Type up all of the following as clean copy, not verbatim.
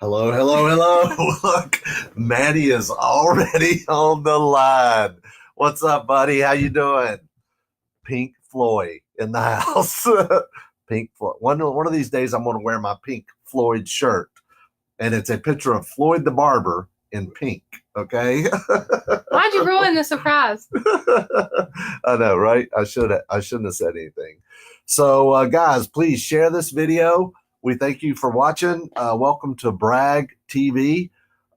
Hello, hello, hello. Look, Maddie is already on the line. What's up, buddy? How you doing? Pink Floyd in the house. Pink Floyd. One of these days, I'm going to wear my Pink Floyd shirt, and it's a picture of Floyd the barber in pink. Okay. Why'd you ruin the surprise? I know, right? I shouldn't have said anything. So, guys, please share this video. We thank you for watching. Welcome to Brag TV.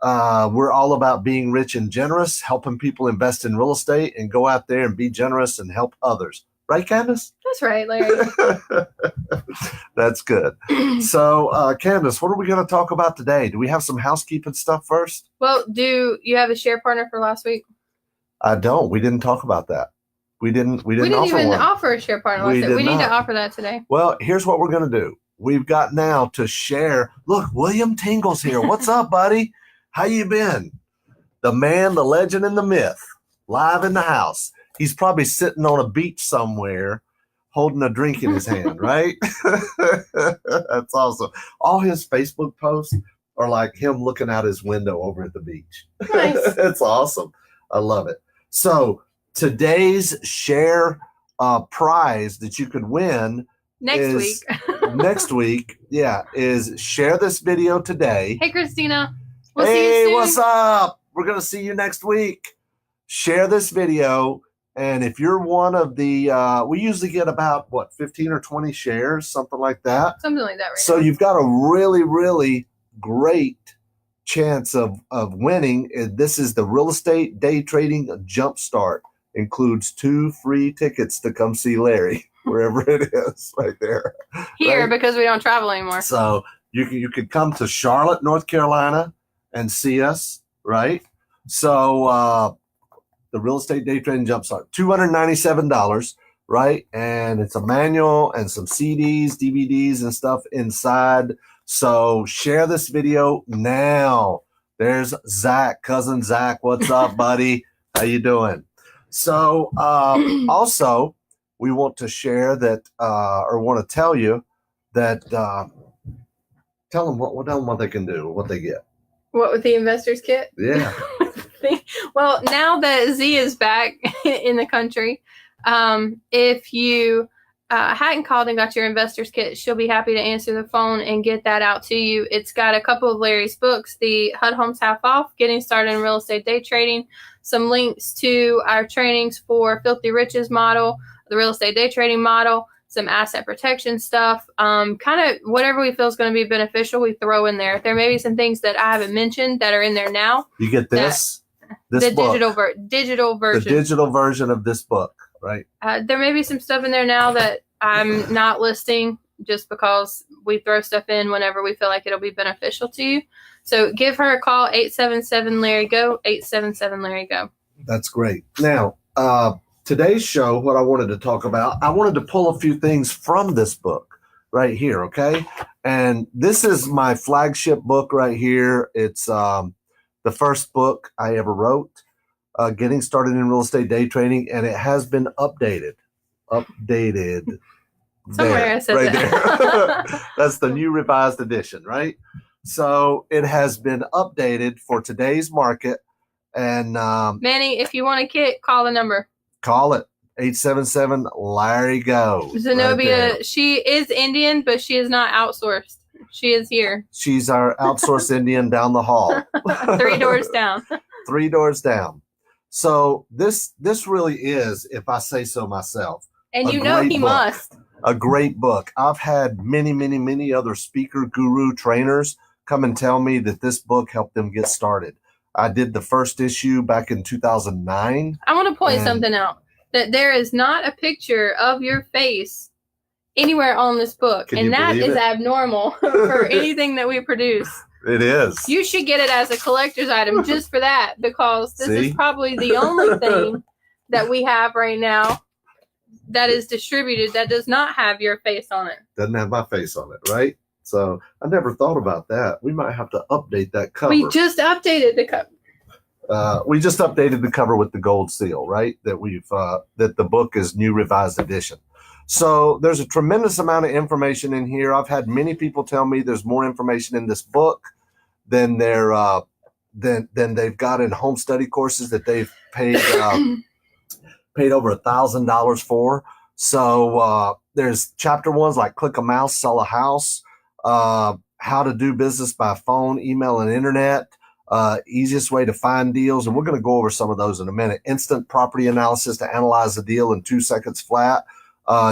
We're all about being rich and generous, helping people invest in real estate and go out there and be generous and help others. Right, Kandas? That's right, Larry. That's good. So, Kandas, what are we going to talk about today? Do we have some housekeeping stuff first? Well, do you have a share partner for last week? I don't. We didn't talk about that. We didn't offer a share partner. We need to offer that today. Well, here's what we're going to do. We've got now to share. Look, William Tingle's here. What's up, buddy? How you been? The man, the legend, and the myth, live in the house. He's probably sitting on a beach somewhere holding a drink in his hand, right? That's awesome. All his Facebook posts are like him looking out his window over at the beach. Nice. It's awesome. I love it. So today's share prize that you could win next week, is share this video today. Hey, Christina. We'll see you soon. What's up? We're going to see you next week. Share this video. And if you're one of the, we usually get about, 15 or 20 shares, something like that. Something like that, right? So you've got a really, really great chance of winning. This is the Real Estate Day Trading Jumpstart. Includes 2 free tickets to come see Larry. Wherever it is, right there. Here, right? Because we don't travel anymore. So you could come to Charlotte, North Carolina, and see us, right? So the Real Estate Day Trading Jumpstart, $297, right? And it's a manual and some CDs, DVDs, and stuff inside. So share this video now. There's Zach, cousin Zach. What's up, buddy? How you doing? So also, we want to share that, or want to tell you that, tell them what they can do, what they get. What, with the investors kit? Yeah. Well, now that Z is back in the country, if you hadn't called and got your investors kit, she'll be happy to answer the phone and get that out to you. It's got a couple of Larry's books, the HUD Homes Half Off, Getting Started in Real Estate Day Trading, some links to our trainings for Filthy Riches model, the real estate day trading model, some asset protection stuff, kind of whatever we feel is going to be beneficial, we throw in there. There may be some things that I haven't mentioned that are in there now. You get this the book, digital version. The digital version of this book, right? There may be some stuff in there now that I'm not listing just because we throw stuff in whenever we feel like it'll be beneficial to you. So give her a call, 877-LARRY-GO, 877-LARRY-GO. That's great. Now, today's show, what I wanted to talk about, I wanted to pull a few things from this book right here, okay? And this is my flagship book right here. It's the first book I ever wrote, Getting Started in Real Estate Day Trading, and it has been updated. Somewhere I said right that. There. That's the new revised edition, right? So it has been updated for today's market. And Manny, if you want a kit, call the number. Call it 877-LARRY-GO. Zenobia, right, she is Indian, but she is not outsourced. She is here. She's our outsourced Indian down the hall. 3 doors down. 3 doors down. So this really is, if I say so myself, and you know he must. A great book. I've had many, many, many other speaker, guru, trainers come and tell me that this book helped them get started. I did the first issue back in 2009. I want to point something out, that there is not a picture of your face anywhere on this book. And that is abnormal for anything that we produce. It is. You should get it as a collector's item just for that, because this is probably the only thing that we have right now that is distributed that does not have your face on it. Doesn't have my face on it, right? So I never thought about that. We might have to update that cover. We just updated the cover. We just updated the cover with the gold seal, right? That that the book is new revised edition. So there's a tremendous amount of information in here. I've had many people tell me there's more information in this book then they're then they've got in home study courses that they've paid paid over $1,000 for. So there's chapter ones like click a mouse, sell a house, how to do business by phone, email, and internet, easiest way to find deals. And we're going to go over some of those in a minute. Instant property analysis to analyze a deal in 2 seconds flat,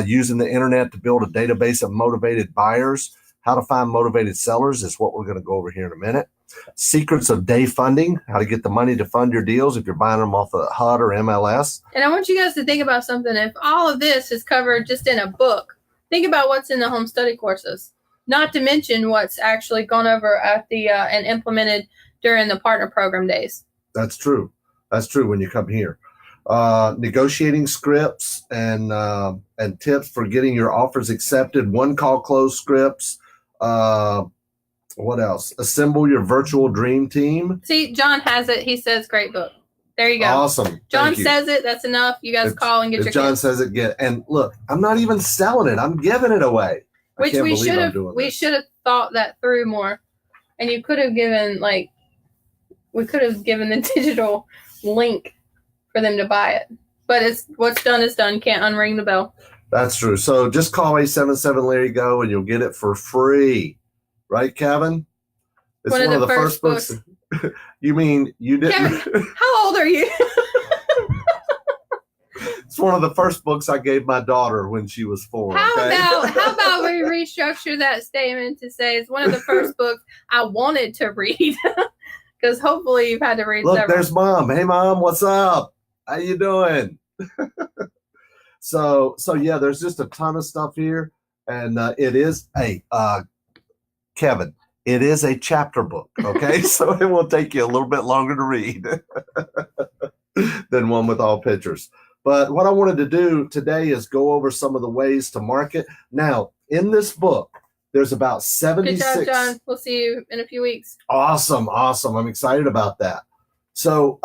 using the internet to build a database of motivated buyers. How to find motivated sellers is what we're going to go over here in a minute. Secrets of day funding, how to get the money to fund your deals if you're buying them off of HUD or MLS. And I want you guys to think about something. If all of this is covered just in a book, think about what's in the home study courses, not to mention what's actually gone over at the and implemented during the partner program days. That's true. That's true when you come here. Negotiating scripts and tips for getting your offers accepted, one call close scripts. What else? Assemble your virtual dream team. See, John has it. He says, great book. There you go. Awesome. John says it. That's enough. You guys call and get your John kids. says it, get. And look, I'm not even selling it. I'm giving it away. Which we should have thought that through more. And you could have given, we could have given the digital link for them to buy it. But it's what's done is done. Can't unring the bell. That's true. So just call 877-LARRY-GO and you'll get it for free. Right, Kevin? It's one of the first books. You mean you didn't? Kevin, how old are you? It's one of the first books I gave my daughter when she was 4. How about we restructure that statement to say it's one of the first books I wanted to read? Because hopefully you've had to read Look, several. There's Mom. Hey, Mom, what's up? How you doing? So yeah, there's just a ton of stuff here, and it is Kevin, it is a chapter book, okay? So it will take you a little bit longer to read than one with all pictures. But what I wanted to do today is go over some of the ways to market. Now, in this book, there's about 76. Good job, John. We'll see you in a few weeks. Awesome. I'm excited about that. So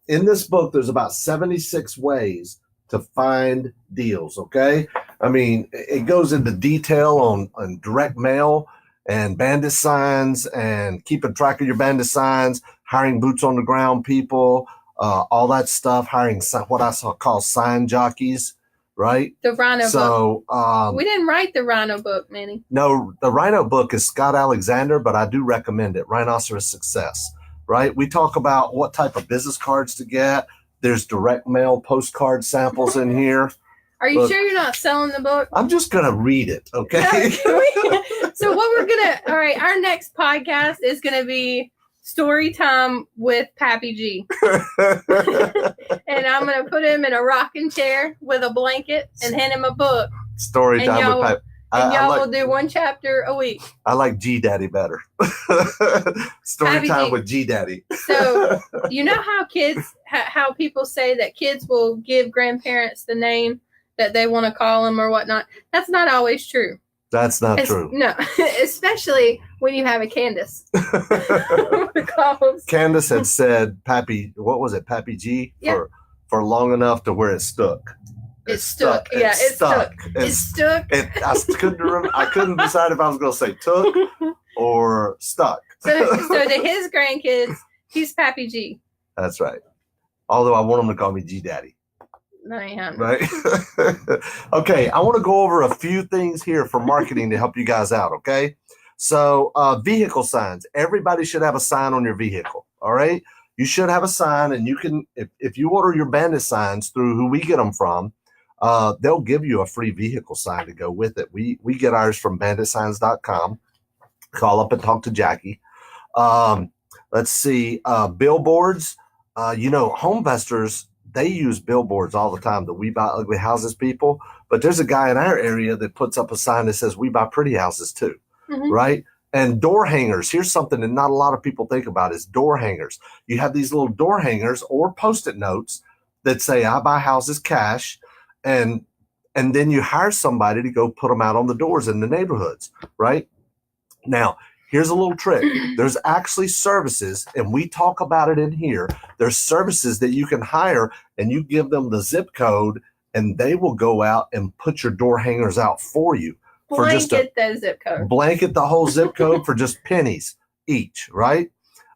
in this book, there's about 76 ways to find deals, okay? I mean, it goes into detail on direct mail and bandit signs and keeping track of your bandit signs, hiring boots on the ground people, all that stuff, hiring what I call sign jockeys, right? The Rhino book. So we didn't write the Rhino book, Manny. No, the Rhino book is Scott Alexander, but I do recommend it. Rhinoceros Success, right? We talk about what type of business cards to get. There's direct mail postcard samples in here. Are you sure you're not selling the book? I'm just going to read it, okay? So all right, our next podcast is going to be story time with Pappy G. And I'm going to put him in a rocking chair with a blanket and hand him a book. Story time with Pappy. And y'all will do one chapter a week. I like G Daddy better. Story Pappy time G. with G Daddy. So you know how people say that kids will give grandparents the name that they want to call them or whatnot. That's not always true. That's not true. No, especially when you have a Kandas. Kandas had said Pappy, what was it, Pappy G? Yeah. For long enough to where it stuck. It stuck. Yeah, it stuck. It stuck. I couldn't decide if I was going to say took or stuck. So to his grandkids, he's Pappy G. That's right. Although I want them to call me G Daddy. No, you haven't. Right? Okay, I want to go over a few things here for marketing to help you guys out, okay? So vehicle signs. Everybody should have a sign on your vehicle, all right? You should have a sign, and you can, if you order your bandit signs through who we get them from, they'll give you a free vehicle sign to go with it. We get ours from banditsigns.com. Call up and talk to Jackie. Let's see, billboards. Home investors, they use billboards all the time, the We Buy Ugly Houses people. But there's a guy in our area that puts up a sign that says we buy pretty houses too, right? And door hangers. Here's something that not a lot of people think about is door hangers. You have these little door hangers or Post-it notes that say, I buy houses cash. And then you hire somebody to go put them out on the doors in the neighborhoods, right? Now, here's a little trick. There's actually services, and we talk about it in here. There's services that you can hire, and you give them the zip code, and they will go out and put your door hangers out for you. Blanket that zip code. Blanket the whole zip code for just pennies each, right?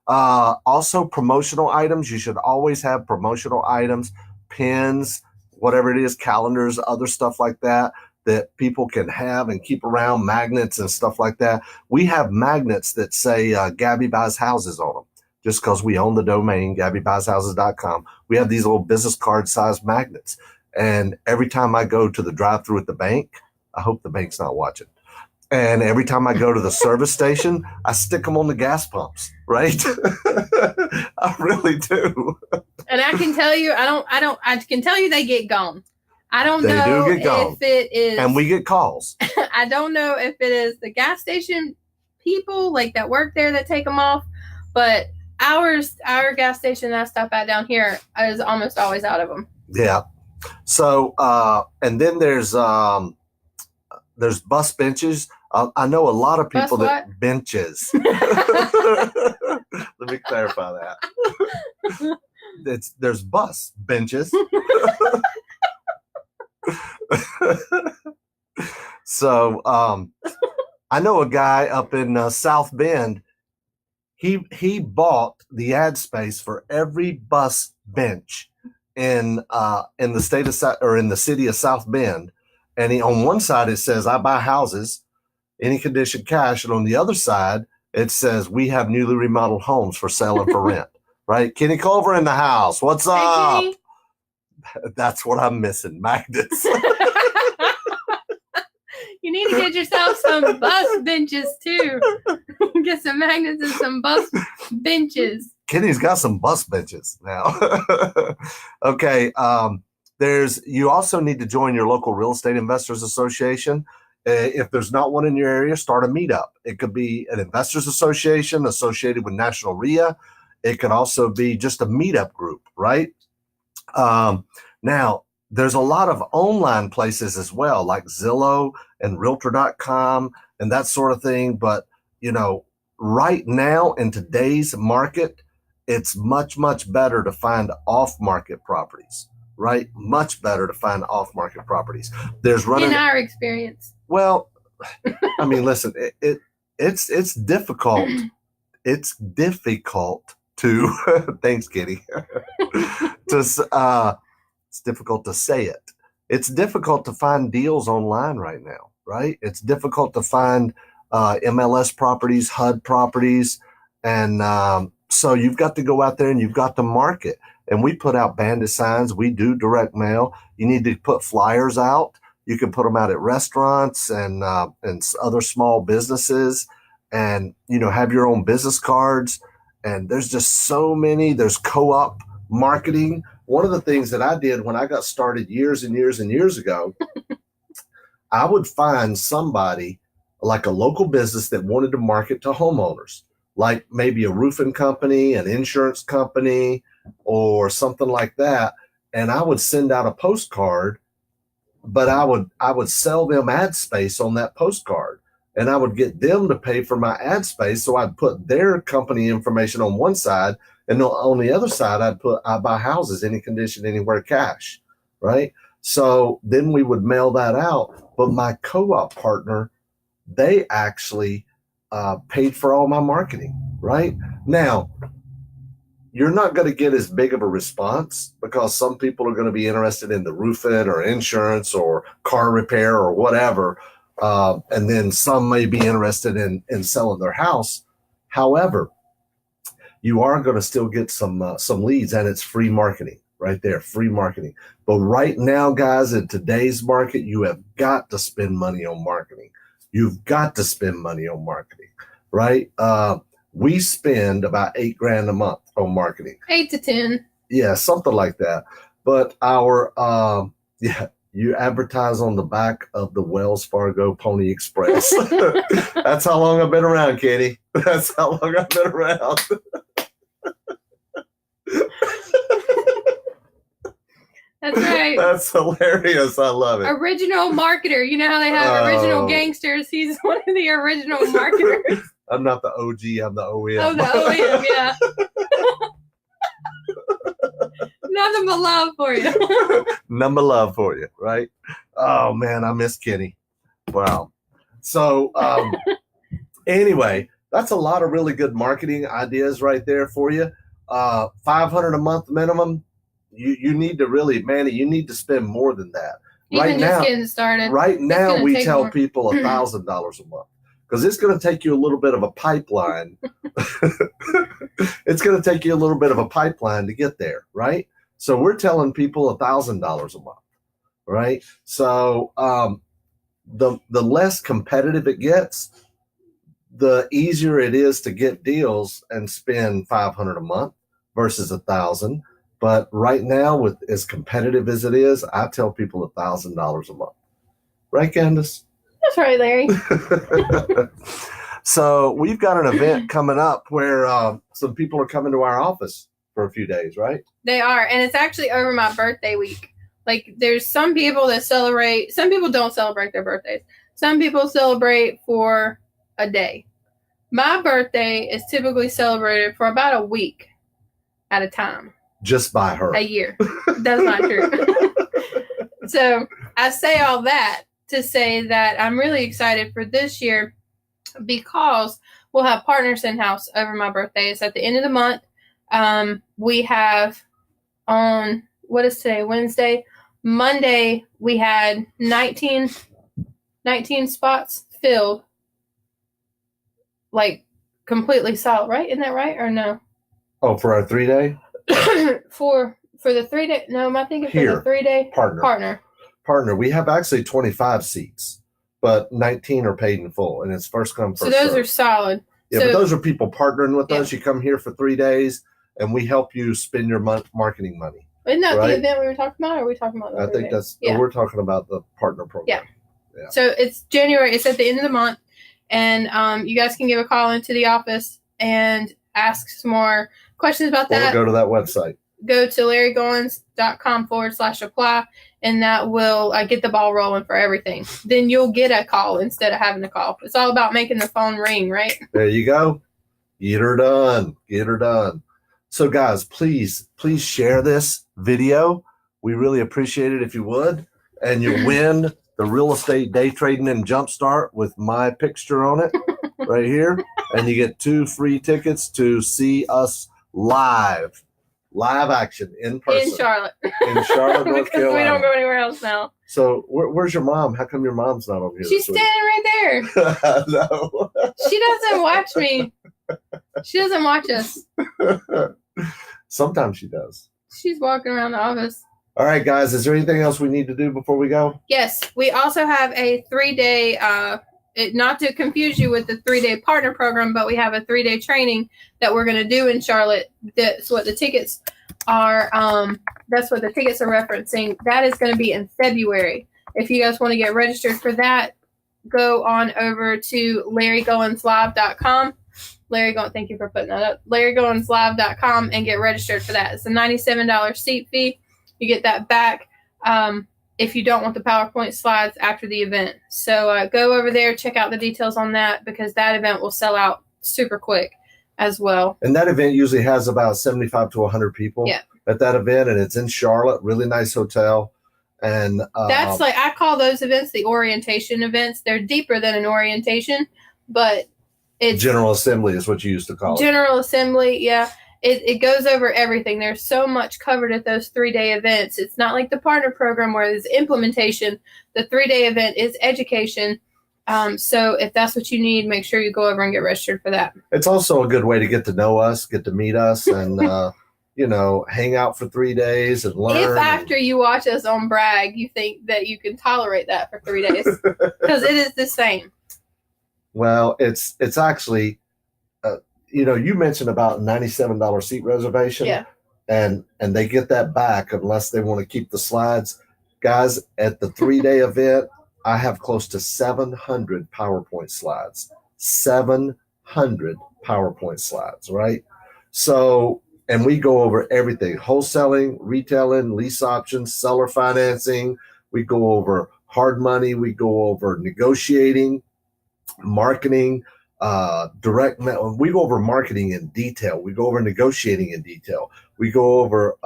Also, promotional items. You should always have promotional items, pins, whatever it is, calendars, other stuff like that that people can have and keep around, magnets and stuff like that. We have magnets that say Gabby Buys Houses on them just because we own the domain, GabbyBuysHouses.com. We have these little business card sized magnets. And every time I go to the drive through at the bank, I hope the bank's not watching. And every time I go to the service station, I stick them on the gas pumps, right? I really do. And I can tell you, I can tell you they get gone. I don't They know do get gone. if it is. And we get calls. I don't know if it is the gas station people like that work there that take them off, but our gas station that I stop at down here is almost always out of them. Yeah. So, and then there's bus benches. I know a lot of people that benches. Let me clarify that. There's bus benches. So, I know a guy up in South Bend. He bought the ad space for every bus bench in the state of or in the city of South Bend, and on one side it says I buy houses, any condition cash, and on the other side it says we have newly remodeled homes for sale and for rent. Right, Kenny Culver in the house. What's up? Kenny. That's what I'm missing, magnets. You need to get yourself some bus benches too. Get some magnets and some bus benches. Kenny's got some bus benches now. Okay. You also need to join your local real estate investors association. If there's not one in your area, start a meetup. It could be an investors association associated with National RIA. It could also be just a meetup group, right? Now, there's a lot of online places as well, like Zillow and Realtor.com and that sort of thing. But, right now in today's market, it's much, much better to find off-market properties, right? Much better to find off-market properties. In our experience. Well, I mean, listen, it's difficult. It's difficult to, thanks, Kitty, it's difficult to say it. It's difficult to find deals online right now, right? It's difficult to find MLS properties, HUD properties. And so you've got to go out there and you've got to market. And we put out bandit signs. We do direct mail. You need to put flyers out. You can put them out at restaurants and other small businesses and, have your own business cards. And there's just so many. There's co-op marketing. One of the things that I did when I got started years and years and years ago, I would find somebody like a local business that wanted to market to homeowners, like maybe a roofing company, an insurance company, or something like that. And I would send out a postcard, but I would sell them ad space on that postcard. And I would get them to pay for my ad space. So I'd put their company information on one side, and on the other side, I buy houses, any condition, anywhere, cash, right? So then we would mail that out. But my co-op partner, they actually paid for all my marketing, right? Now, you're not going to get as big of a response because some people are going to be interested in the roofing or insurance or car repair or whatever. And then some may be interested in selling their house. However, you are going to still get some leads, and it's free marketing right there, free marketing. But right now, guys, in today's market, you have got to spend money on marketing. You've got to spend money on marketing, right? We spend about $8,000 a month on marketing. 8 to 10. Yeah, something like that. But you advertise on the back of the Wells Fargo Pony Express. That's how long I've been around, Katie. That's how long I've been around. That's right. That's hilarious. I love it. Original marketer. You know how they have original gangsters? He's one of the original marketers. I'm not the OG. I'm the OEM. Oh, the OEM, yeah. Nothing but love for you. Nothing but love for you, right? Oh, man, I miss Kenny. Wow. So, anyway, that's a lot of really good marketing ideas right there for you. 500 a month minimum. You need to really, Manny, you need to spend more than that. Even just getting started. Right now, we tell more. people $1,000 a month because it's going to take you a little bit of a pipeline. It's going to take you a little bit of a pipeline to get there, right? So we're telling people $1,000 a month, right? So the less competitive it gets, the easier it is to get deals and spend $500 a month versus $1,000. But right now, with as competitive as it is, I tell people $1,000 a month. Right, Kandas? That's right, Larry. So we've got an event coming up where some people are coming to our office for a few days, right? They are, and it's actually over my birthday week. Like, there's some people that celebrate. Some people don't celebrate their birthdays. Some people celebrate for a day. My birthday is typically celebrated for about a week at a time. Just by her. A year. That's not true. So I say all that to say that I'm really excited for this year because we'll have partners in-house over my birthday. It's at the end of the month. We have on, what is today, Wednesday? Monday, we had 19 spots filled. Like, completely solid, right? Isn't that right or no? Oh, for our 3-day? for the 3-day, no, am I thinking for the 3-day? Partner. We have actually 25 seats, but 19 are paid in full, and it's first come, first served. So those served. are solid. Yeah, so, but those are people partnering with us. You come here for 3 days, and we help you spend your marketing money. Isn't that the event we were talking about, or are we talking about the 3 think days? we're talking about the partner program. Yeah. So it's January. It's at the end of the month, and you guys can give a call into the office and ask some more questions about that. Or go to that website. Go to larrygoins.com/apply, and that will get the ball rolling for everything. Then you'll get a call instead of having to call. It's all about making the phone ring, right? There you go. Get her done. Get her done. So, guys, please share this video. We really appreciate it if you would. And you win the real estate day trading and jumpstart with my picture on it right here. And you get 2 free tickets to see us live action in person. In Charlotte. In Charlotte, North because Carolina. We don't go anywhere else now. So where's your mom? How come your mom's not over here? She's standing right there. No. She doesn't watch me. She doesn't watch us. Sometimes she does. She's walking around the office. All right, guys. Is there anything else we need to do before we go? Yes. We also have a 3-day, not to confuse you with the 3-day partner program, but we have a 3-day training that we're going to do in Charlotte. That's what the tickets are. That's what the tickets are referencing. That is going to be in February. If you guys want to get registered for that, go on over to LarryGoinsLive.com. Thank you for putting that up. LarryGoinsLive.com and get registered for that. It's a $97 seat fee. You get that back if you don't want the PowerPoint slides after the event. So go over there, check out the details on that because that event will sell out super quick as well. And that event usually has about 75 to 100 people at that event, and it's in Charlotte, really nice hotel. And that's like, I call those events the orientation events. They're deeper than an orientation, but it's General Assembly is what you used to call it. General Assembly, yeah. It goes over everything. There's so much covered at those 3-day events. It's not like the partner program where there's implementation. The 3-day event is education. So if that's what you need, make sure you go over and get registered for that. It's also a good way to get to know us, get to meet us, and hang out for 3 days and learn. If after you watch us on Bragg, you think that you can tolerate that for 3 days, because it is the same. Well, it's actually, you mentioned about $97 seat reservation. Yeah. And they get that back unless they want to keep the slides. Guys, at the 3-day event, I have close to 700 PowerPoint slides. 700 PowerPoint slides, right? So, and we go over everything: wholesaling, retailing, lease options, seller financing. We go over hard money. We go over negotiating, marketing, we go over marketing in detail. We go over negotiating in detail. We go over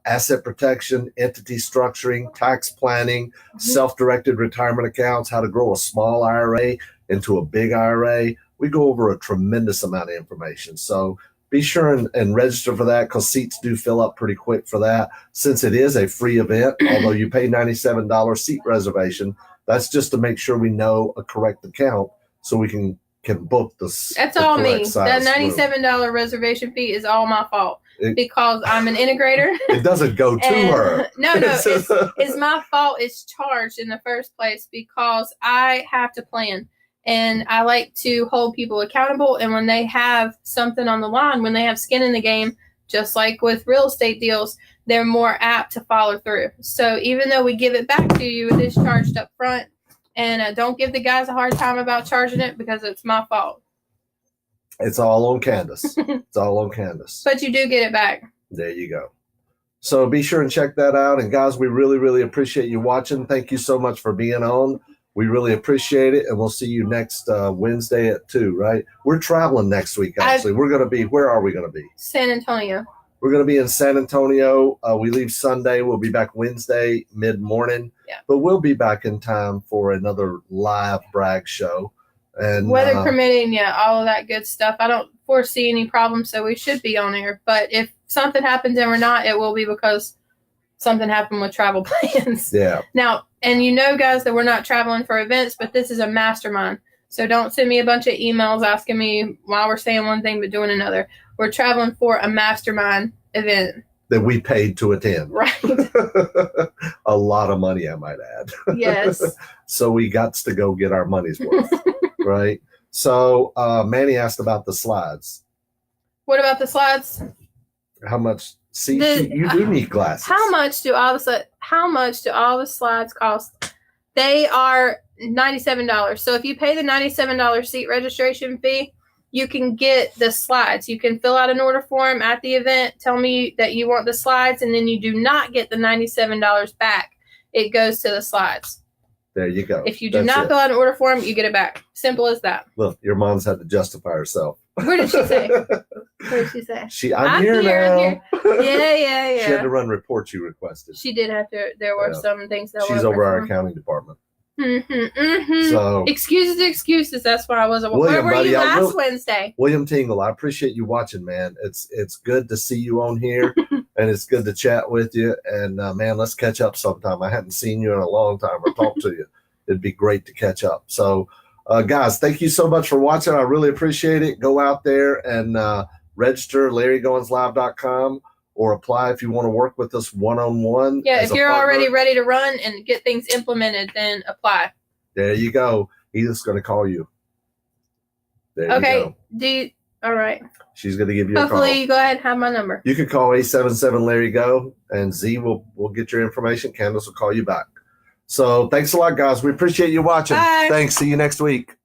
asset protection, entity structuring, tax planning, self-directed retirement accounts, how to grow a small IRA into a big IRA, We go over a tremendous amount of information. So be sure and register for that, because seats do fill up pretty quick for that. Since it is a free event, although you pay $97 seat reservation, that's just to make sure we know a correct account so we can book That's all me. That $97 reservation fee is all my fault because I'm an integrator. It doesn't go to her. No, it's my fault. It's charged in the first place because I have to plan. And I like to hold people accountable. And when they have something on the line, when they have skin in the game, just like with real estate deals, they're more apt to follow through. So even though we give it back to you, it is charged up front. And don't give the guys a hard time about charging it because it's my fault. It's all on Kandas. It's all on Kandas. But you do get it back. There you go. So be sure and check that out. And guys, we really, really appreciate you watching. Thank you so much for being on. We really appreciate it, and we'll see you next Wednesday at 2, right? We're traveling next week, actually. We're going to be, where are we going to be? San Antonio. We're going to be in San Antonio. We leave Sunday. We'll be back Wednesday mid-morning. Yeah. But we'll be back in time for another live brag show. And weather permitting, yeah, all of that good stuff. I don't foresee any problems, so we should be on air. But if something happens and we're not, it will be because something happened with travel plans. Yeah. Now, and you know, guys, that we're not traveling for events, but this is a mastermind. So don't send me a bunch of emails asking me why we're saying one thing but doing another. We're traveling for a mastermind event. That we paid to attend. Right. A lot of money, I might add. Yes. So we got to go get our money's worth. Right. So Manny asked about the slides. What about the slides? How much? See, you do need glasses. How much do all the slides cost? They are $97. So if you pay the $97 seat registration fee, you can get the slides. You can fill out an order form at the event, tell me that you want the slides, and then you do not get the $97 back. It goes to the slides. There you go. If you do not fill out an order form, you get it back. Simple as that. Look, your mom's had to justify herself. What did she say? What did she say? I'm here now. Yeah. She had to run reports you requested. She did have to. There were some things that she's over our accounting department. So excuses. That's why I wasn't. Where were you last Wednesday? William Tingle, I appreciate you watching, man. It's good to see you on here, and it's good to chat with you. And man, let's catch up sometime. I hadn't seen you in a long time or talked to you. It'd be great to catch up. So, guys, thank you so much for watching. I really appreciate it. Go out there and register LarryGoinsLive.com. or apply if you want to work with us one-on-one. Yeah, if you're already ready to run and get things implemented, then apply. There you go. Edith's going to call you. There you go. All right. She's going to give you a call. Hopefully, you go ahead and have my number. You can call 877-LARRY-GO, and Z will get your information. Candace will call you back. So thanks a lot, guys. We appreciate you watching. Bye. Thanks. See you next week.